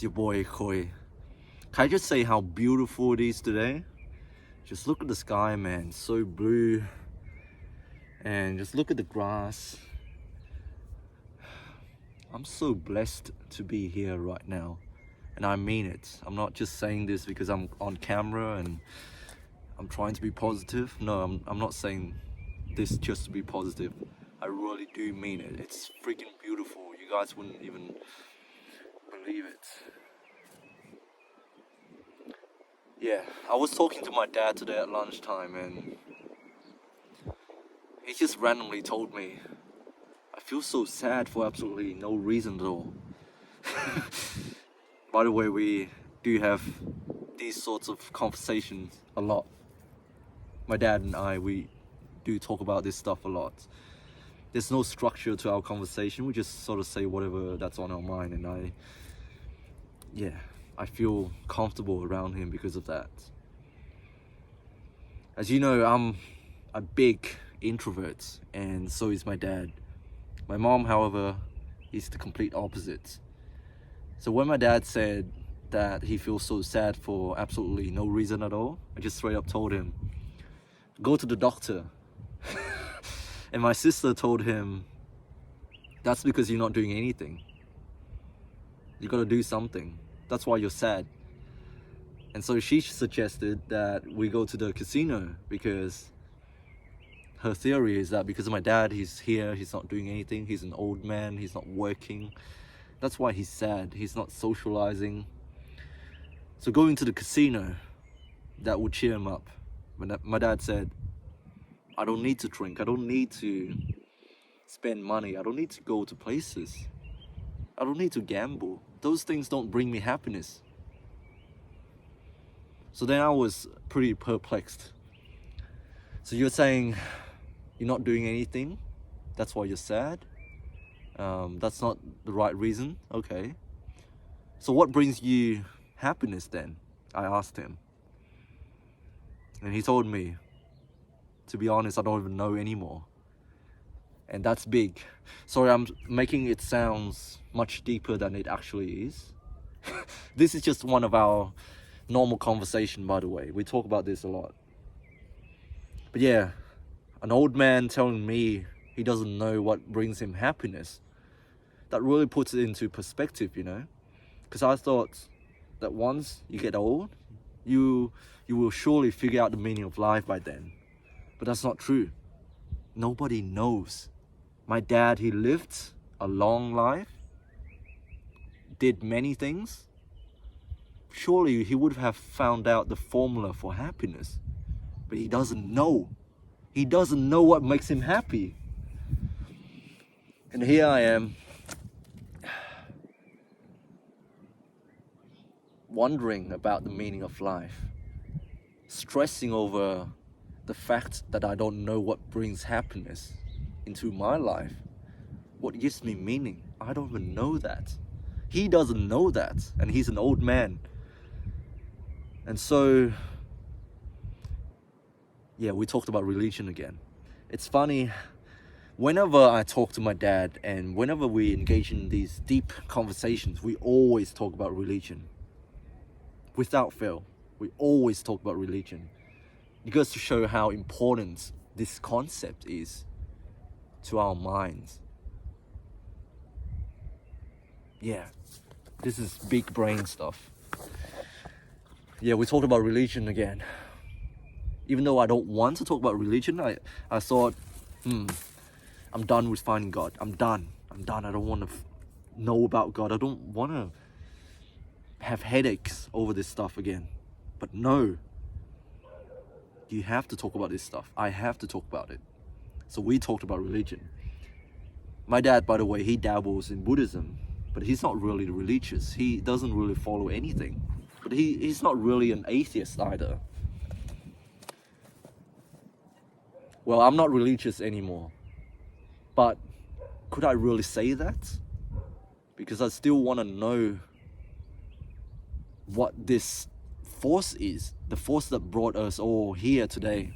your boy Koi. Can I just say how beautiful it is today? Just look at the sky, man, so blue. And just look at the grass. I'm so blessed to be here right now. And I mean it. I'm not just saying this because I'm on camera and I'm trying to be positive. No, I'm not saying this just to be positive. I really do mean it. It's freaking beautiful. You guys wouldn't even believe it. Yeah, I was talking to my dad today at lunchtime and he just randomly told me, I feel so sad for absolutely no reason at all. By the way, we do have these sorts of conversations a lot. My dad and I, we do talk about this stuff a lot. There's no structure to our conversation. We just sort of say whatever that's on our mind, and I feel comfortable around him because of that. As you know, I'm a big introvert, and so is my dad. My mom, however, is the complete opposite. So when my dad said that he feels so sad for absolutely no reason at all, I just straight up told him, go to the doctor. And my sister told him, that's because you're not doing anything. You gotta do something. That's why you're sad. And so she suggested that we go to the casino because her theory is that because my dad, he's here, he's not doing anything, he's an old man, he's not working. That's why he's sad, he's not socializing. So going to the casino, that would cheer him up. My dad said, I don't need to drink, I don't need to spend money, I don't need to go to places. I don't need to gamble. Those things don't bring me happiness. So then I was pretty perplexed. So you're saying you're not doing anything, that's why you're sad? That's not the right reason? Okay. So what brings you happiness then? I asked him. And he told me, to be honest, I don't even know anymore. And that's big. Sorry, I'm making it sound much deeper than it actually is. This is just one of our normal conversation, by the way. We talk about this a lot. But yeah, an old man telling me he doesn't know what brings him happiness, that really puts it into perspective, you know? Because I thought that once you get old, you will surely figure out the meaning of life by then. But that's not true. Nobody knows. My dad, he lived a long life, did many things. Surely he would have found out the formula for happiness. But he doesn't know. He doesn't know what makes him happy. And here I am, wondering about the meaning of life, stressing over the fact that I don't know what brings happiness into my life. What gives me meaning? I don't even know that. He doesn't know that, and he's an old man. And so, yeah, we talked about religion again. It's funny, whenever I talk to my dad and whenever we engage in these deep conversations, we always talk about religion. Without fail, we always talk about religion. It goes to show how important this concept is to our minds. Yeah, this is big brain stuff. Yeah, we talked about religion again. Even though I don't want to talk about religion, I thought, I'm done with finding God. I'm done. I don't want to know about God. I don't want to have headaches over this stuff again. But no. You have to talk about this stuff. I have to talk about it. So we talked about religion. My dad, by the way, he dabbles in Buddhism, but he's not really religious. He doesn't really follow anything. But he's not really an atheist either. Well, I'm not religious anymore. But could I really say that? Because I still want to know what this force is, the force that brought us all here today,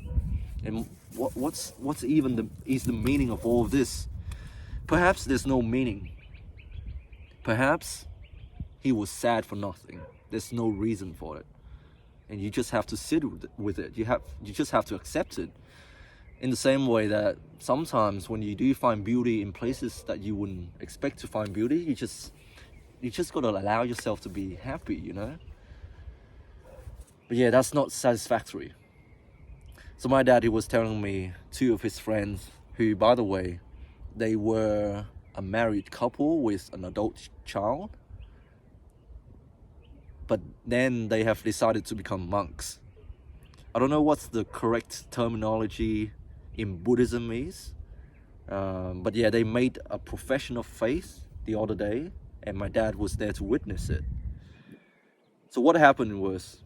and what's even is the meaning of all of this. Perhaps there's no meaning. Perhaps he was sad for nothing. There's no reason for it, and you just have to sit with it. You just have to accept it. In the same way that sometimes when you do find beauty in places that you wouldn't expect to find beauty, you just gotta allow yourself to be happy, you know. But yeah, that's not satisfactory. So my dad, he was telling me two of his friends, who, by the way, they were a married couple with an adult child, but then they have decided to become monks. I don't know what's the correct terminology in Buddhism is, but yeah, they made a profession of faith the other day, and my dad was there to witness it. So what happened was,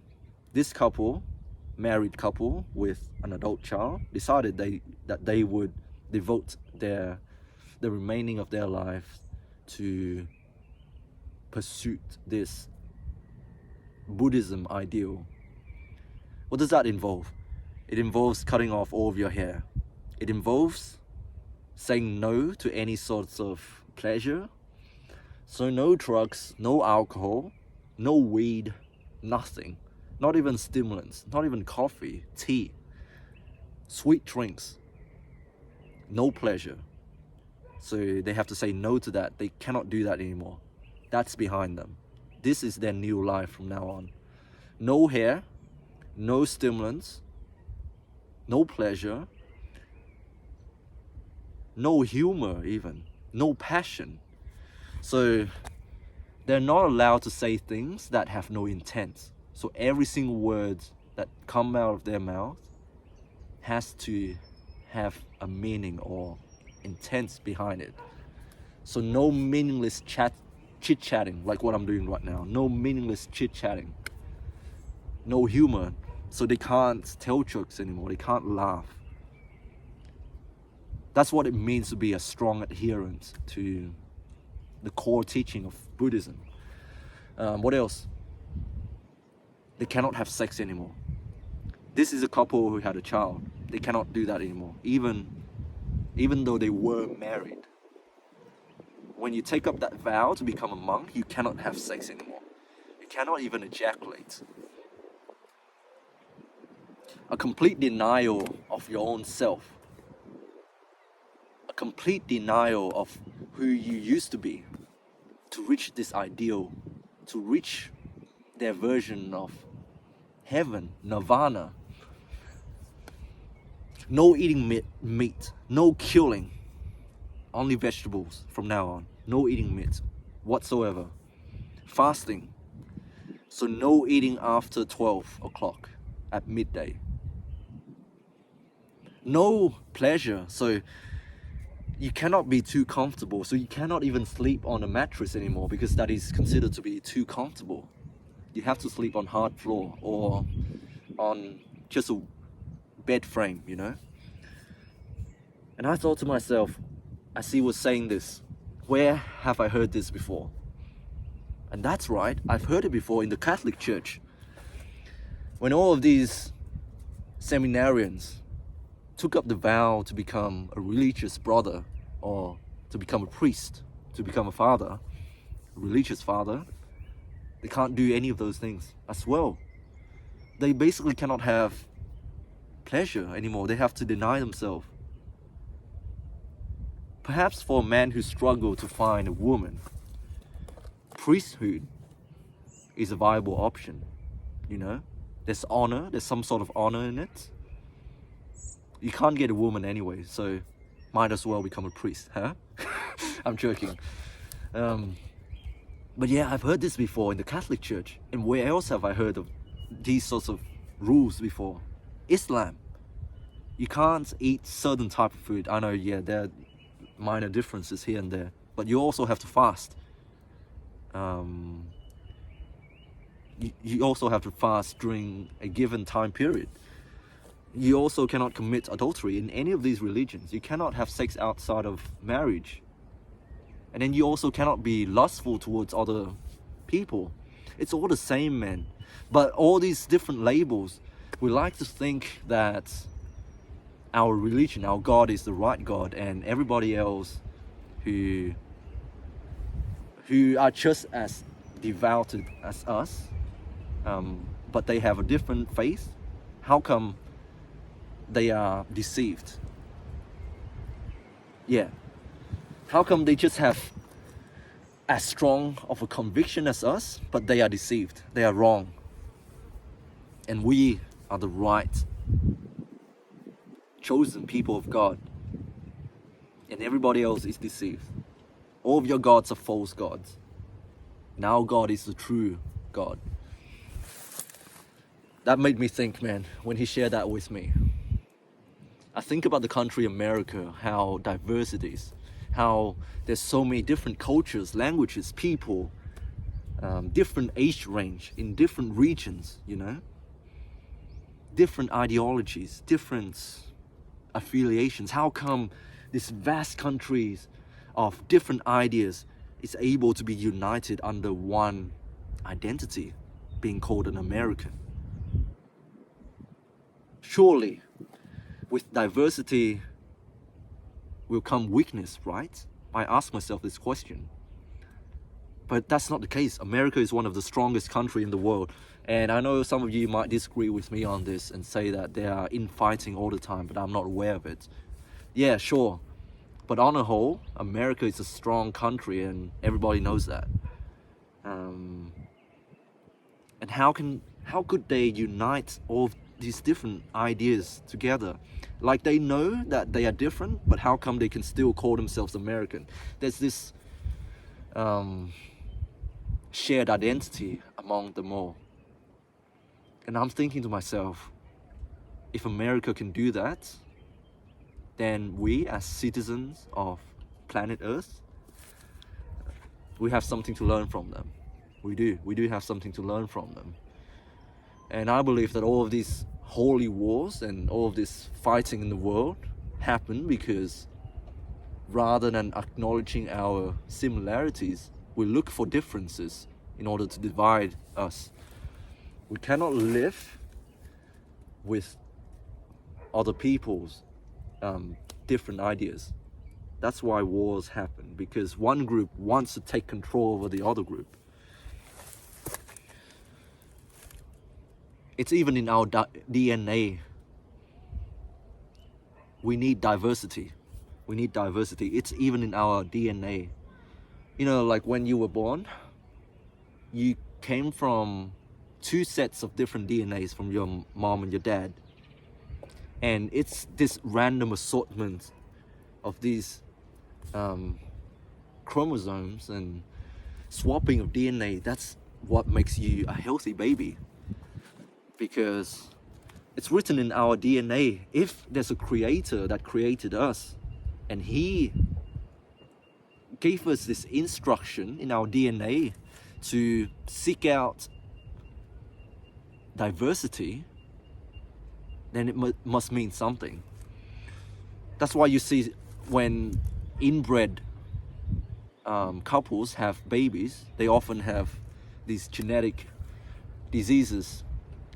this couple, married couple with an adult child, decided that they would devote the remaining of their lives to pursue this Buddhism ideal. What does that involve? It involves cutting off all of your hair. It involves saying no to any sorts of pleasure. So no drugs, no alcohol, no weed, nothing. Not even stimulants, not even coffee, tea, sweet drinks. No pleasure. So they have to say no to that. They cannot do that anymore. That's behind them. This is their new life from now on. No hair, no stimulants, no pleasure, no humor even, no passion. So they're not allowed to say things that have no intent. So every single word that come out of their mouth has to have a meaning or intent behind it. So no meaningless chit-chatting like what I'm doing right now. No meaningless chit-chatting. No humor. So they can't tell jokes anymore. They can't laugh. That's what it means to be a strong adherent to the core teaching of Buddhism. What else? They cannot have sex anymore. This is a couple who had a child. They cannot do that anymore, even though they were married. When you take up that vow to become a monk, you cannot have sex anymore. You cannot even ejaculate. A complete denial of your own self. A complete denial of who you used to be, to reach this ideal, to reach their version of heaven, nirvana. No eating meat, no killing, only vegetables from now on. No eating meat whatsoever. Fasting, so no eating after 12 o'clock at midday. No pleasure, so you cannot be too comfortable, so you cannot even sleep on a mattress anymore because that is considered to be too comfortable. You have to sleep on hard floor or on just a bed frame, you know. And I thought to myself, as he was saying this, where have I heard this before? And that's right, I've heard it before in the Catholic Church. When all of these seminarians took up the vow to become a religious brother or to become a priest, to become a father, a religious father, they can't do any of those things as well. They basically cannot have pleasure anymore. They have to deny themselves. Perhaps for a man who struggled to find a woman, priesthood is a viable option, you know? There's honor, there's some sort of honor in it. You can't get a woman anyway, so might as well become a priest, huh? I'm joking. But yeah, I've heard this before in the Catholic Church. And where else have I heard of these sorts of rules before? Islam. You can't eat certain type of food. I know, yeah, there are minor differences here and there, but you also have to fast. You also have to fast during a given time period. You also cannot commit adultery in any of these religions. You cannot have sex outside of marriage. And then you also cannot be lustful towards other people. It's all the same, man. But all these different labels, we like to think that our religion, our God is the right God, and everybody else who are just as devoted as us, but they have a different faith? How come they are deceived? Yeah. How come they just have as strong of a conviction as us, but they are deceived? They are wrong. And we are the right, chosen people of God. And everybody else is deceived. All of your gods are false gods. And our God is the true God. That made me think, man, when he shared that with me. I think about the country America, how diverse it is, how there's so many different cultures, languages, people, different age range in different regions, you know, different ideologies, different affiliations. How come these vast countries of different ideas is able to be united under one identity, being called an American? Surely, with diversity will come weakness, right? I ask myself this question. But that's not the case. America is one of the strongest countries in the world. And I know some of you might disagree with me on this and say that they are infighting all the time, but I'm not aware of it. Yeah, sure. But on the whole, America is a strong country and everybody knows that. And how could they unite all of these different ideas together? Like, they know that they are different, but how come they can still call themselves American? There's this shared identity among them all. And I'm thinking to myself, if America can do that, then we as citizens of planet Earth, we have something to learn from them. We do have something to learn from them. And I believe that all of these holy wars and all of this fighting in the world happen because rather than acknowledging our similarities, we look for differences in order to divide us. We cannot live with other people's different ideas. That's why wars happen, because one group wants to take control over the other group. It's even in our DNA. We need diversity. We need diversity. It's even in our DNA. You know, like when you were born, you came from two sets of different DNAs from your mom and your dad. And it's this random assortment of these chromosomes and swapping of DNA. That's what makes you a healthy baby. Because it's written in our DNA. If there's a creator that created us and he gave us this instruction in our DNA to seek out diversity, then it must mean something. That's why you see when inbred couples have babies, they often have these genetic diseases.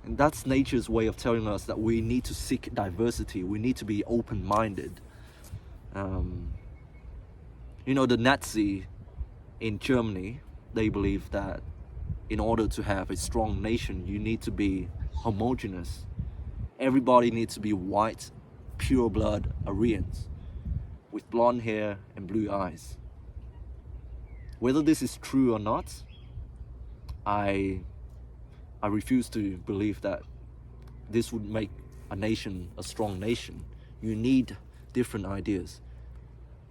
And that's nature's way of telling us that we need to seek diversity. We need to be open-minded. You know, the Nazi in Germany, they believe that in order to have a strong nation, you need to be homogeneous. Everybody needs to be white, pure blood Aryans with blonde hair and blue eyes. Whether this is true or not, I refuse to believe that this would make a nation a strong nation. You need different ideas.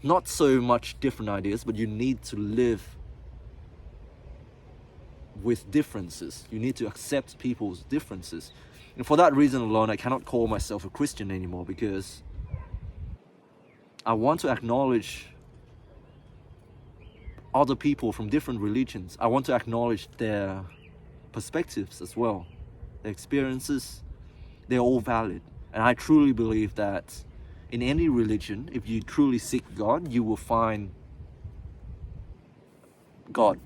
Not so much different ideas, but you need to live with differences. You need to accept people's differences. And for that reason alone, I cannot call myself a Christian anymore, because I want to acknowledge other people from different religions. I want to acknowledge their perspectives as well. Their experiences, they're all valid. And I truly believe that in any religion, if you truly seek God, you will find God,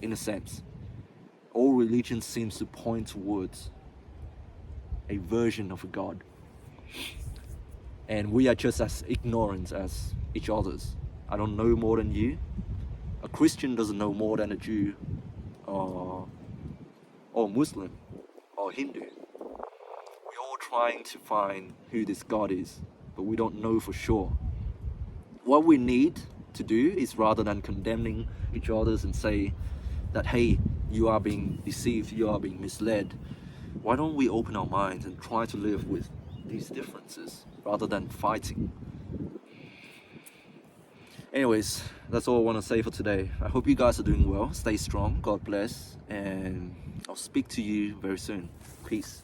in a sense. All religion seems to point towards a version of a God. And we are just as ignorant as each other's. I don't know more than you. A Christian doesn't know more than a Jew. or Muslim or Hindu. We're all trying to find who this God is, but we don't know for sure. What we need to do is, rather than condemning each other and say that, hey, you are being deceived, you are being misled, why don't we open our minds and try to live with these differences rather than fighting? Anyways, that's all I want to say for today. I hope you guys are doing well. Stay strong. God bless. And I'll speak to you very soon. Peace.